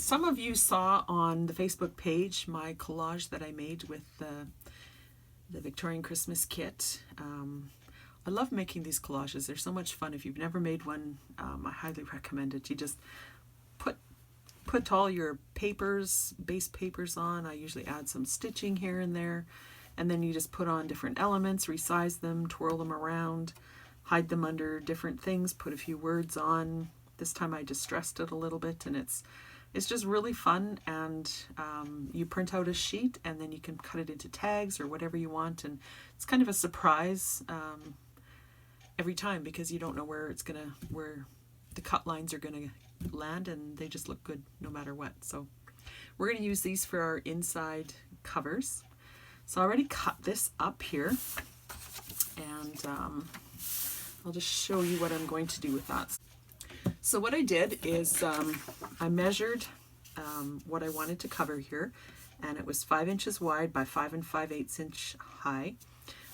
Some of you saw on the Facebook page my collage that I made with the Victorian Christmas Kit. I love making these collages. They're so much fun. If you've never made one, I highly recommend it. You just put all your papers, base papers on. I usually add some stitching here and there. And then you just put on different elements, resize them, twirl them around, hide them under different things, put a few words on. This time I distressed it a little bit, and it's just really fun. And you print out a sheet and then you can cut it into tags or whatever you want. And it's kind of a surprise every time, because you don't know where the cut lines are gonna land, and they just look good no matter what. So we're gonna use these for our inside covers. So I already cut this up here, and I'll just show you what I'm going to do with that. So what I did is I measured what I wanted to cover here, and it was 5 inches wide by 5 5/8 inch high.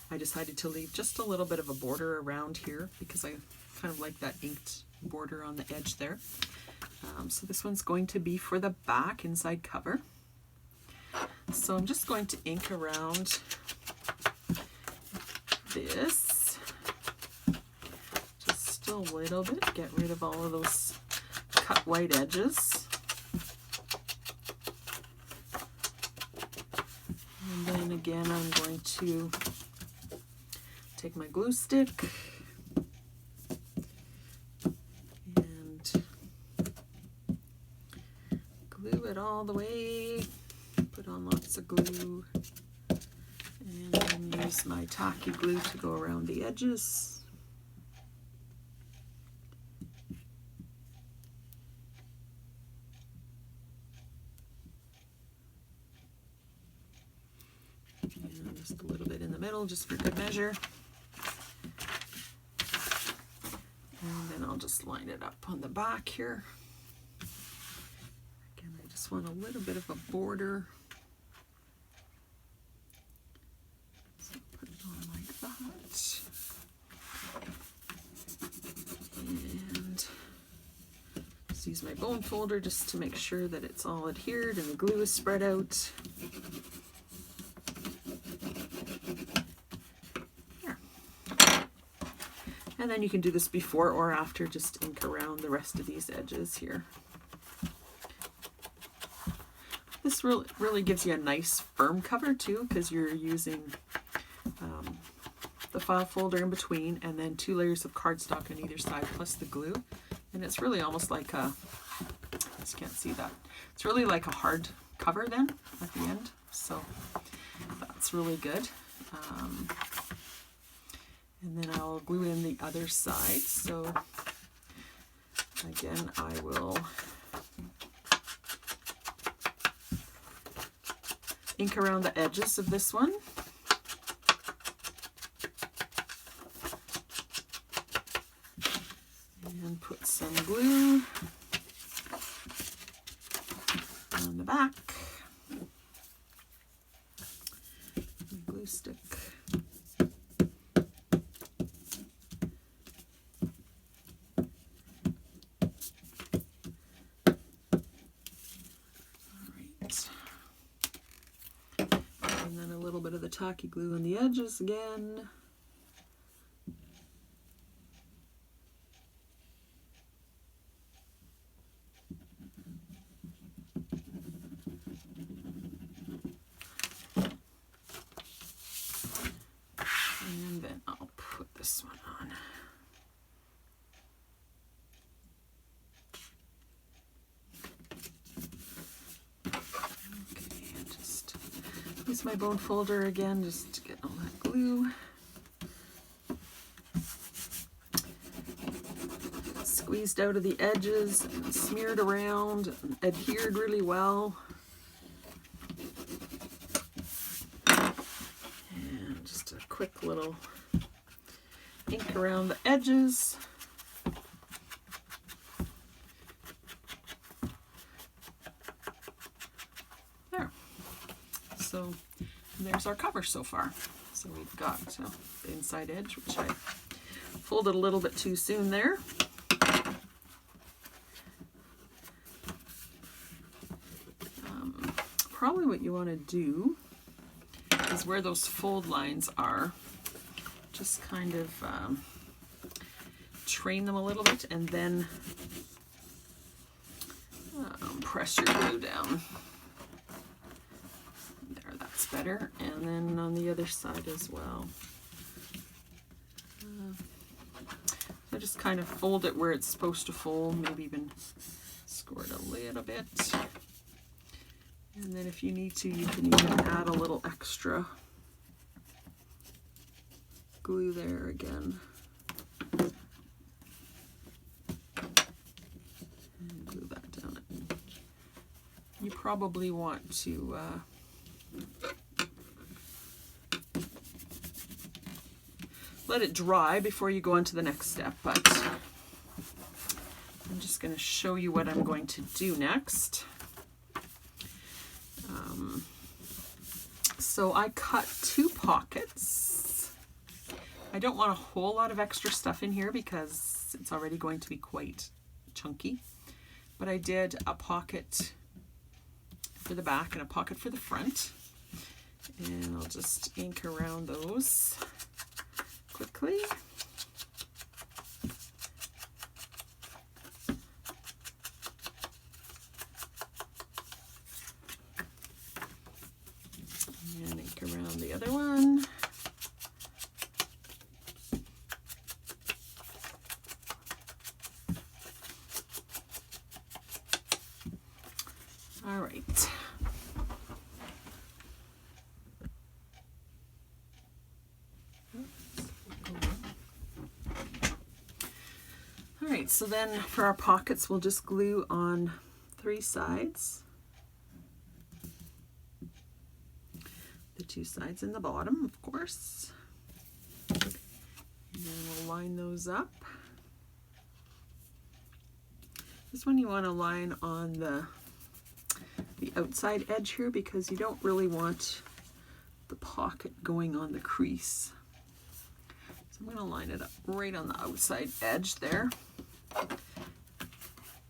I decided to leave just a little bit of a border around here because I kind of like that inked border on the edge there. So this one's going to be for the back inside cover. So I'm just going to ink around this just a little bit, get rid of all of those cut white edges. And then again, I'm going to take my glue stick and glue it all the way. Put on lots of glue, and then use my tacky glue to go around the edges. And just a little bit in the middle, just for good measure. And then I'll just line it up on the back here. Again, I just want a little bit of a border. So put it on like that. And just use my bone folder just to make sure that it's all adhered and the glue is spread out. And then you can do this before or after, just ink around the rest of these edges here. This really gives you a nice firm cover too, because you're using the file folder in between and then 2 layers of cardstock on either side plus the glue. And it's really almost like a, I just can't see that. It's really like a hard cover then at the end. So that's really good. And then I'll glue in the other side. So again, I will ink around the edges of this one. And put some glue on the back. Glue stick. And then a little bit of the tacky glue on the edges again. And then I'll put this one on. Use my bone folder again just to get all that glue. Squeezed out of the edges and smeared around and adhered really well. And just a quick little ink around the edges. So there's our cover so far. So we've got the inside edge, which I folded a little bit too soon there. probably what you want to do is where those fold lines are, just kind of train them a little bit, and then press your glue down. There, that's better. And then on the other side as well. So just kind of fold it where it's supposed to fold, maybe even score it a little bit. And then if you need to, you can even add a little extra glue there again. And glue that down. You probably want to let it dry before you go on to the next step, but I'm just going to show you what I'm going to do next. So I cut 2 pockets. I don't want a whole lot of extra stuff in here because it's already going to be quite chunky, but I did a pocket for the back and a pocket for the front, and I'll just ink around those quickly. And ink around the other one. All right. All right, so then for our pockets, we'll just glue on 3 sides. The 2 sides in the bottom, of course. And then we'll line those up. This one you want to line on the outside edge here because you don't really want the pocket going on the crease. So I'm going to line it up right on the outside edge there.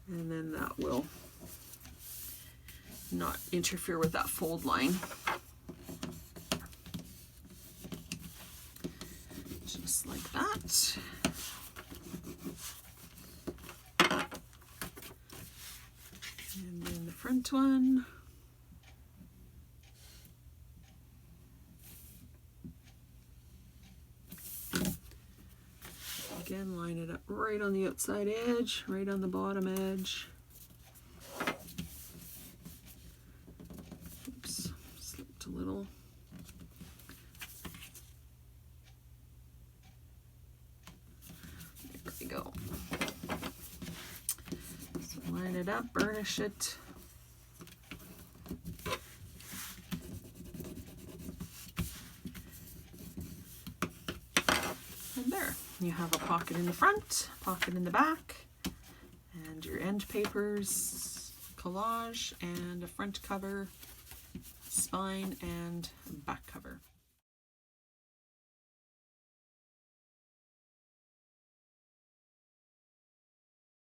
And then that will not interfere with that fold line. Just like that. And then the front one. Again, line it up right on the outside edge, right on the bottom edge. Oops, slipped a little. There we go. So line it up, burnish it. And there. You have a pocket in the front, pocket in the back, and your end papers, collage, and a front cover, spine, and back cover.